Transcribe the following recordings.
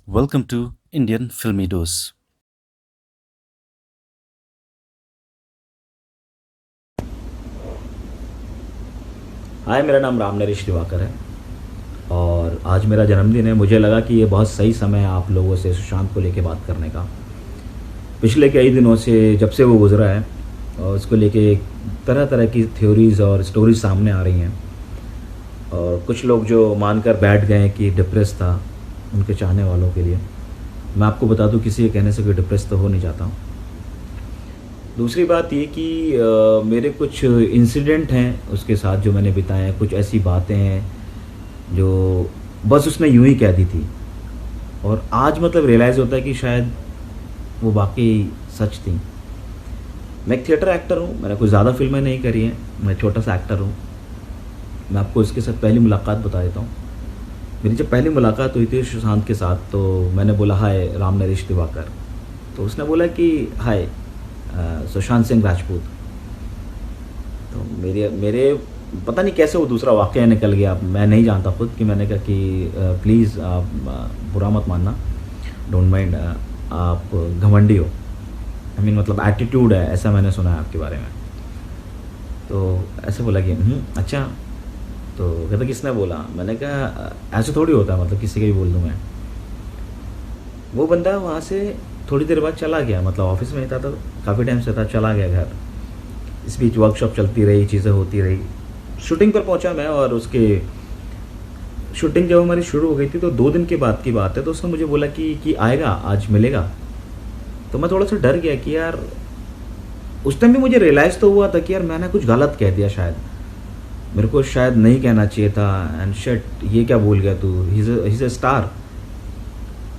Welcome to Indian Filmy Dose. हाय, मेरा नाम राम नरेश दिवाकर है और आज मेरा जन्मदिन है। मुझे लगा कि ये बहुत सही समय है आप लोगों से सुशांत को लेके बात करने का। पिछले कई दिनों से जब से वो गुज़रा है और उसको लेके तरह तरह की थ्योरीज़ और स्टोरीज सामने आ रही हैं और कुछ लोग जो मानकर बैठ गए हैं कि डिप्रेस था उनके चाहने वालों के लिए। मैं आपको बता दूं, किसी के कहने से कोई डिप्रेस तो हो नहीं जाता हूँ। दूसरी बात ये कि मेरे कुछ इंसिडेंट हैं उसके साथ जो मैंने बिताए हैं, कुछ ऐसी बातें हैं जो बस उसने यूं ही कह दी थी और आज मतलब रियलाइज़ होता है कि शायद वो वाकई सच थी। मैं एक थिएटर एक्टर हूँ, मैंने कोई ज़्यादा फिल्में नहीं करी हैं, मैं छोटा सा एक्टर हूँ। मैं आपको इसके साथ पहली मुलाकात बता देता हूँ। मेरी जब पहली मुलाकात हुई थी सुशांत के साथ, तो मैंने बोला हाय राम नरेश दिवाकर, तो उसने बोला कि हाय सुशांत सिंह राजपूत। तो मेरे मेरे पता नहीं कैसे वो दूसरा वाक़या निकल गया, मैं नहीं जानता खुद कि मैंने कहा कि प्लीज़ आप बुरा मत मानना, डोंट माइंड, आप घमंडी हो, आई मीन मतलब एटीट्यूड है, ऐसा मैंने सुना है आपके बारे में। तो ऐसे बोला कि अच्छा। तो कहता किसने बोला? मैंने कहा ऐसे थोड़ी होता है, मतलब किसी का भी बोल दूँ मैं। वो बंदा वहाँ से थोड़ी देर बाद चला गया, मतलब ऑफिस में ही था तो काफ़ी टाइम से था, चला गया घर। इस बीच वर्कशॉप चलती रही, चीज़ें होती रही। शूटिंग पर पहुंचा मैं और उसके शूटिंग जब हमारी शुरू हो गई थी तो 2 दिन के बाद की बात है, तो उसने मुझे बोला कि आएगा, आज मिलेगा। तो मैं थोड़ा सा डर गया कि यार, उस टाइम भी मुझे रियलाइज़ तो हुआ था कि यार मैंने कुछ गलत कह दिया, शायद मेरे को शायद नहीं कहना चाहिए था, एंड शिट ये क्या बोल गया तू, ही इज़ अ स्टार।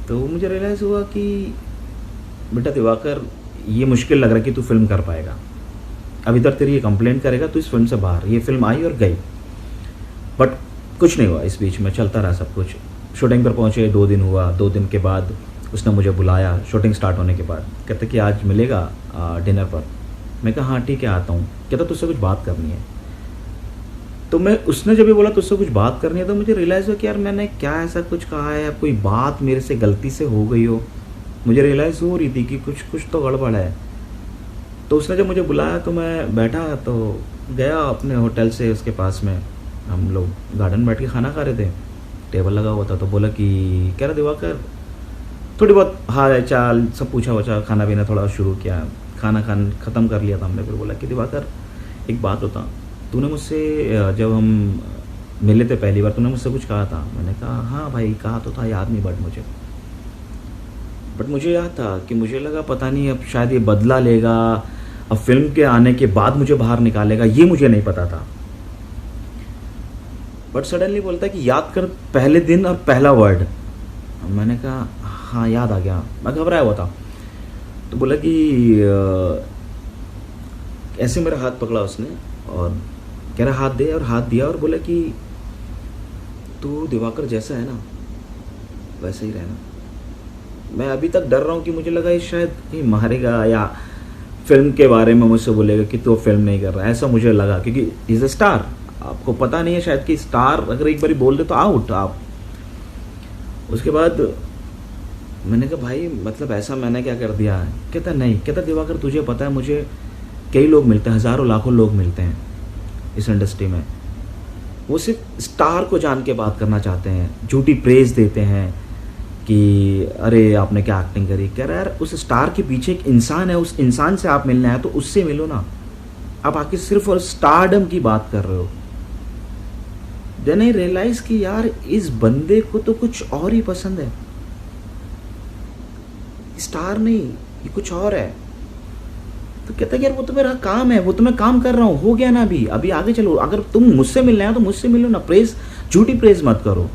तो मुझे रियलाइज़ हुआ कि बेटा दिवाकर, ये मुश्किल लग रहा है कि तू फिल्म कर पाएगा। अब इधर तेरी ये कंप्लेंट करेगा तो इस फिल्म से बाहर। ये फिल्म आई और गई, बट कुछ नहीं हुआ। इस बीच में चलता रहा सब कुछ। शूटिंग पर पहुँचे, 2 दिन हुआ। 2 दिन के बाद उसने मुझे बुलाया शूटिंग स्टार्ट होने के बाद। कहता कि आज मिलेगा डिनर पर। मैं कहा हाँ ठीक है, आता हूँ। कहता तुझसे कुछ बात करनी है। तो मैं उसने जब ये बोला तुझसे कुछ बात करनी है, तो मुझे रियलाइज़ हुआ कि यार मैंने क्या ऐसा कुछ कहा है, कोई बात मेरे से गलती से हो गई हो। मुझे रियलाइज़ हो रही थी कि कुछ कुछ तो गड़बड़ है। तो उसने जब मुझे बुलाया तो मैं बैठा, तो गया अपने होटल से उसके पास में। हम लोग गार्डन में बैठ के खाना खा रहे थे, टेबल लगा हुआ था। तो बोला कि कह रहा दिवाकर, थोड़ी बहुत हाल चाल सब पूछा वछा, खाना पीना थोड़ा शुरू किया। खाना खान ख़त्म कर लिया था हमने। फिर बोला कि दिवाकर एक बात बता, तूने मुझसे जब हम मिले थे पहली बार, तूने मुझसे कुछ कहा था? मैंने कहा हाँ भाई कहा तो था, याद नहीं बट मुझे याद था कि मुझे लगा पता नहीं अब शायद ये बदला लेगा, अब फिल्म के आने के बाद मुझे बाहर निकालेगा, ये मुझे नहीं पता था। बट सडनली बोलता है कि याद कर पहले दिन और पहला वर्ड। मैंने कहा हाँ याद आ गया। मैं घबराया हुआ था। तो बोला कि ऐसे मेरा हाथ पकड़ा उसने और कह रहा हाथ दे, और हाथ दिया और बोला कि तू दिवाकर जैसा है ना वैसे ही रहना। मैं अभी तक डर रहा हूँ कि मुझे लगा ये शायद कहीं मारेगा या फिल्म के बारे में मुझसे बोलेगा कि तू फिल्म नहीं कर रहा, ऐसा मुझे लगा। क्योंकि इज़ अ स्टार, आपको पता नहीं है शायद कि स्टार अगर एक बारी बोल दे तो आउट आप। उसके बाद मैंने कहा भाई मतलब ऐसा मैंने क्या कर दिया? कहता नहीं, कहता दिवाकर तुझे पता है मुझे कई लोग मिलते हैं, हज़ारों लाखों लोग मिलते हैं इस इंडस्ट्री में, वो सिर्फ स्टार को जान के बात करना चाहते हैं, झूठी प्रेज देते हैं कि अरे आपने क्या एक्टिंग करी। कह रहा यार उस स्टार के पीछे एक इंसान है, उस इंसान से आप मिलना है तो उससे मिलो ना, आप आके सिर्फ और स्टारडम की बात कर रहे हो। देन आई रियलाइज कि यार इस बंदे को तो कुछ और ही पसंद है, स्टार नहीं, ये कुछ और है। तो कहता है यार वो तो मेरा काम है, वो तो मैं काम कर रहा हूँ, हो गया ना, अभी आगे चलो। अगर तुम मुझसे मिलना है तो मुझसे मिलो ना, प्रेज झूठी प्रेज मत करो,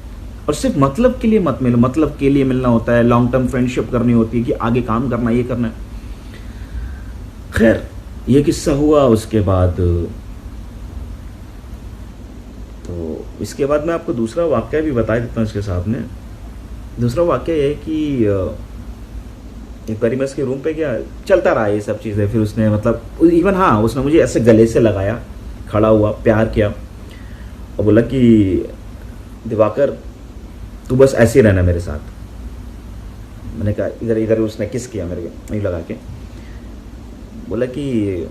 और सिर्फ मतलब के लिए मत मिलो। मतलब के लिए मिलना होता है, लॉन्ग टर्म फ्रेंडशिप करनी होती है कि आगे काम करना, ये करना है। खैर ये किस्सा हुआ। उसके बाद तो इसके बाद मैं आपको दूसरा वाक्य भी बता देता हूँ इसके साथ में। दूसरा वाक्य ये है कि एक बारी मैं उसके रूम पे गया, चलता रहा ये सब चीज़ें। फिर उसने मतलब इवन हाँ उसने मुझे ऐसे गले से लगाया, खड़ा हुआ, प्यार किया और बोला कि दिवाकर तू बस ऐसे ही रहना मेरे साथ। मैंने कहा इधर इधर, उसने किस किया मेरे को यूँ लगा के, बोला कि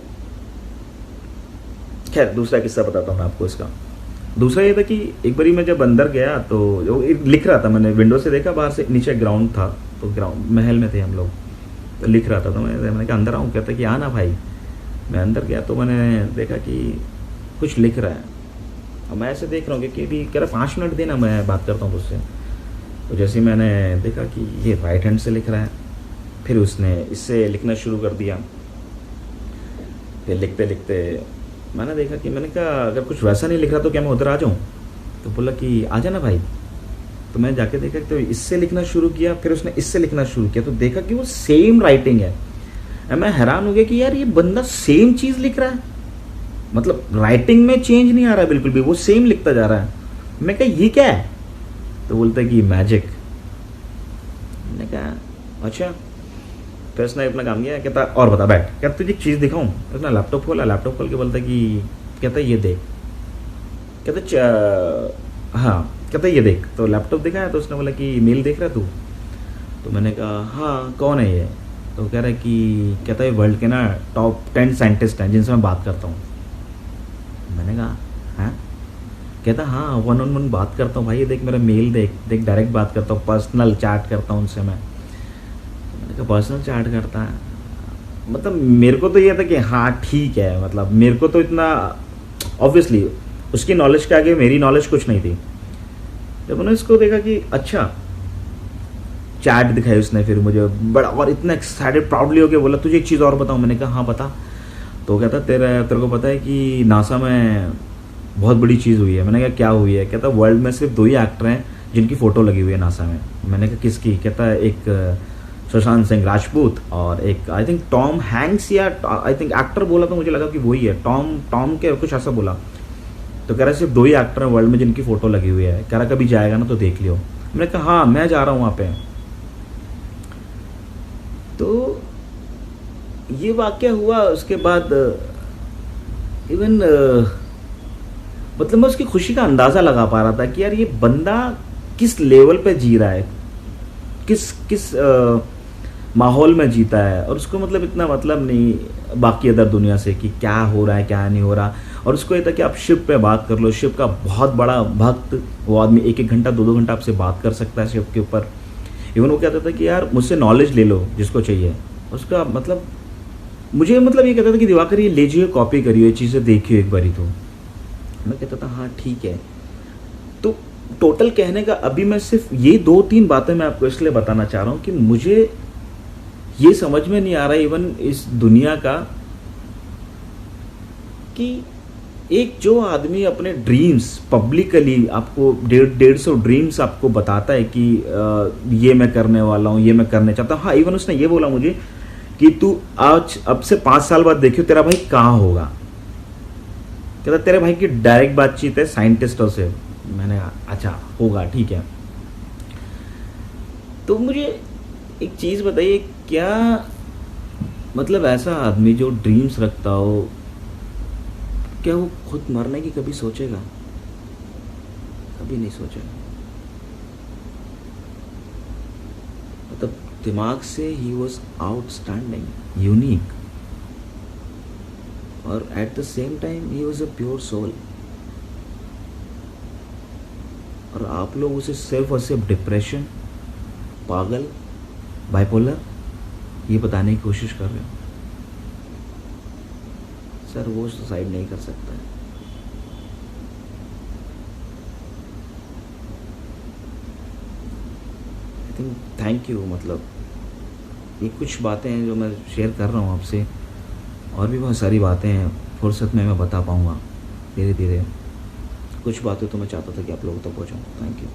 खैर दूसरा किस्सा बताता हूँ मैं आपको इसका। दूसरा ये था कि एक बारी मैं जब अंदर गया तो वो लिख रहा था, मैंने विंडो से देखा, बाहर से नीचे ग्राउंड था, तो ग्राउंड महल में थे हम लोग, तो लिख रहा था, तो मैंने कहा अंदर आऊँ, कहता कि आना भाई। मैं अंदर गया तो मैंने देखा कि कुछ लिख रहा है, और मैं ऐसे देख रहा हूँ कि भी कह रहा 5 मिनट देना, मैं बात करता हूँ उससे। तो जैसे ही मैंने देखा कि ये राइट हैंड से लिख रहा है, फिर उसने इससे लिखना शुरू कर दिया। फिर लिखते लिखते मैंने देखा कि, मैंने कहा अगर कुछ वैसा नहीं लिख रहा तो क्या मैं उधर आ जाऊँ? तो बोला कि आ जाना भाई। तो मैं जाके देखा तो इससे लिखना शुरू किया, फिर उसने इससे लिखना शुरू किया, तो देखा कि वो सेम राइटिंग है। मैं हैरान हो गया कि यार ये बंदा सेम चीज़ लिख रहा है, मतलब राइटिंग में चेंज नहीं आ रहा है बिल्कुल भी, वो सेम लिखता जा रहा है। मैं कहा ये क्या है? तो बोलता है कि मैजिक। मैंने कहा अच्छा। फिर उसने अपना काम किया, कहता और बता बैठ, कहता तुझे एक चीज़ दिखाऊं? उसने लैपटॉप खोला, लैपटॉप खोल के बोलता कि, कहता ये देख, कहता हाँ, कहता ये देख। तो लैपटॉप दिखाया, तो उसने बोला कि मेल देख रहा तू? तो मैंने कहा हाँ, कौन है ये? तो कह रहा है कि, कहता है वर्ल्ड के ना टॉप 10 साइंटिस्ट हैं जिनसे मैं बात करता हूँ। मैंने कहा हाँ? कहता हाँ, 1-on-1 बात करता हूँ भाई, ये देख मेरा मेल देख देख, डायरेक्ट बात करता हूँ, पर्सनल चैट करता हूँ उनसे मैं। मैंने कहा पर्सनल चैट करता है? मतलब मेरे को तो ये था कि हाँ ठीक है, मतलब मेरे को तो इतना ऑब्वियसली उसकी नॉलेज के आगे मेरी नॉलेज कुछ नहीं थी। जब मैंने इसको देखा कि अच्छा, चैट दिखाई उसने फिर मुझे बड़ा, और इतना एक्साइटेड प्राउडली होकर बोला तुझे एक चीज़ और बताऊँ? मैंने कहा हाँ बता। तो कहता तेरे को पता है कि नासा में बहुत बड़ी चीज़ हुई है? मैंने कहा क्या हुई है? कहता वर्ल्ड में सिर्फ 2 ही एक्टर हैं जिनकी फ़ोटो लगी हुई है नासा में। मैंने कहा किसकी? कहता है एक सुशांत सिंह राजपूत और एक आई थिंक टॉम हैंक्स, या आई थिंक एक्टर बोला तो मुझे लगा कि वही है, टॉम के कुछ ऐसा बोला। तो कह रहा है सिर्फ 2 ही एक्टर हैं वर्ल्ड में जिनकी फ़ोटो लगी हुई है, कह रहा कभी जाएगा ना तो देख लियो। मैंने कहा हाँ मैं जा रहा हूँ वहाँ पे। तो ये वाक़या हुआ, उसके बाद इवन मतलब मैं उसकी खुशी का अंदाज़ा लगा पा रहा था कि यार ये बंदा किस लेवल पे जी रहा है, किस माहौल में जीता है, और उसको मतलब इतना मतलब नहीं बाकी अदर दुनिया से कि क्या हो रहा है क्या नहीं हो रहा। और उसको ये था कि आप शिप पे बात कर लो, शिप का बहुत बड़ा भक्त वो आदमी, 1-1 घंटा 2-2 घंटा आपसे बात कर सकता है शिप के ऊपर। इवन वो कहता था कि यार मुझसे नॉलेज ले लो जिसको चाहिए, उसका मतलब मुझे मतलब ये कहता था कि दिवाकर ये लीजिए, कॉपी करिए, ये चीज़ें देखिए एक बारी। तो मैं कहता था हाँ ठीक है। तो टोटल कहने का अभी मैं सिर्फ ये 2-3 बातें मैं आपको इसलिए बताना चाह रहा हूँ कि मुझे ये समझ में नहीं आ रहा इवन इस दुनिया का कि एक जो आदमी अपने ड्रीम्स पब्लिकली आपको 150 ड्रीम्स आपको बताता है कि ये मैं करने वाला हूँ, ये मैं करने चाहता हूँ। हाँ इवन उसने ये बोला मुझे कि तू आज अब से 5 साल बाद देखियो तेरा भाई कहाँ होगा। कहता तेरे भाई की डायरेक्ट बातचीत है साइंटिस्टों से। मैंने कहा अच्छा होगा ठीक है। तो मुझे एक चीज़ बताइए, क्या मतलब ऐसा आदमी जो ड्रीम्स रखता हो, क्या वो खुद मरने की कभी सोचेगा? कभी नहीं सोचेगा। मतलब दिमाग से ही वॉज आउटस्टैंडिंग, यूनिक, और एट द सेम टाइम ही वॉज अ प्योर सोल। और आप लोग उसे सिर्फ और सिर्फ डिप्रेशन, पागल, बाइपोलर ये बताने की कोशिश कर रहे हो। सर वो सुसाइड नहीं कर सकता है। I think thank you. मतलब ये कुछ बातें हैं जो मैं शेयर कर रहा हूँ आपसे, और भी बहुत सारी बातें हैं फुर्सत में मैं बता पाऊँगा धीरे धीरे। कुछ बातें तो मैं चाहता था कि आप लोगों तक पहुँचाऊँ। Thank you.